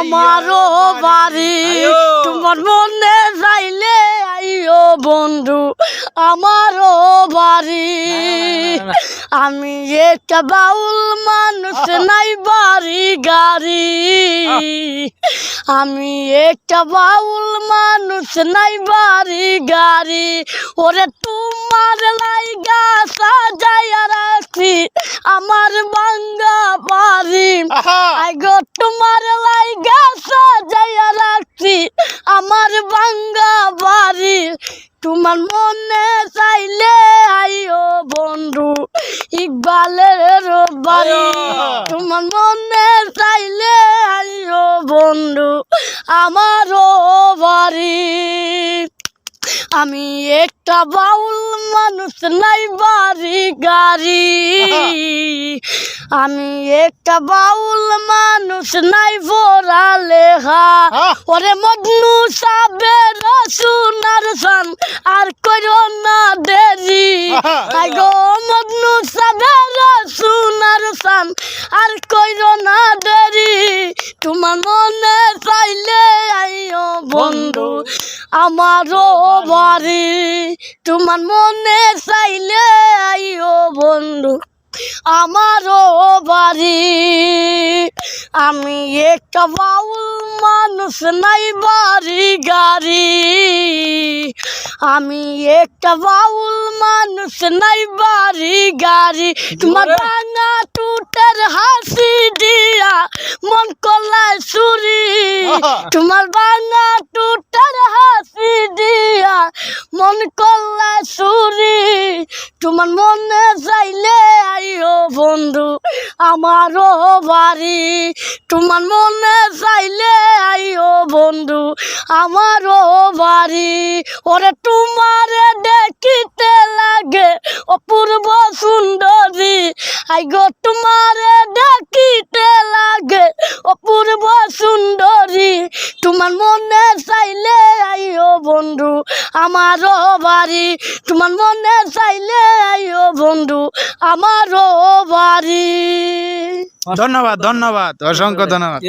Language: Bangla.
আমারও বাড়ি তোমার মনে যাইলে আইও বন্ধু আমারও বাড়ি আমি একটা বাউল মানুষ নাই বাড়ি গাড়ি আমি একটা বাউল মানুষ নাই বাড়ি গাড়ি ওরে তোমার লাইগা সাজাইয়া রাখছি আমার বাঙ্গা বাড়ি আই গো তোমার লাইগা সাজাইয়া রাখছি আমার বাঙ্গা বাড়ি তোমার মনে চাইলে আইও বন্ধু ইকবালের বাড়ি তোমার মনে চাইলে আইও বন্ধু আমারও বাড়ি আমি একটা বাউল মানুষ নাই বাড়ি গাড়ি আমি একটা বাউল মানুষ নাই ভরা লেখা ওরে মজনু সাবের সোনার সান আর কইরো না দেরি আই গো মজনু সাবের সোনার সান আর কইরো না দেরি তোমার মনে চাইলে আইও বন্ধু আমারও বাড়ি তোমার মনে চাইলে আইও বন্ধু আমারও বাড়ি আমি একটা বাউল মানুষ নাই বাড়ি গাড়ি আমি একটা বাউল মানুষ নাই বাড়ি গাড়ি তোমার ভাঙা টুটের হাসি দিয়া মন কলায় চুরি তোমার ভাঙা টুটের হাসি দিয়া মন কলায় চুরি তোমার মনে চাইলে আইও বন্ধু আমারও বাড়ি তোমার মনে চাইলে আইও বন্ধু আমারও বাড়ি ওরে তোমারে দেখিতে লাগে অপূর্ব সুন্দরী আই গো তোমারে দেখিতে লাগে অপূর্ব সুন্দরী তোমার মনে চাইলে আইও বন্ধু আমারও বাড়ি তোমার মনে চাইলে আইও বন্ধু আমারও বাড়ি ধন্যবাদ, ধন্যবাদ, অসংখ্য ধন্যবাদ।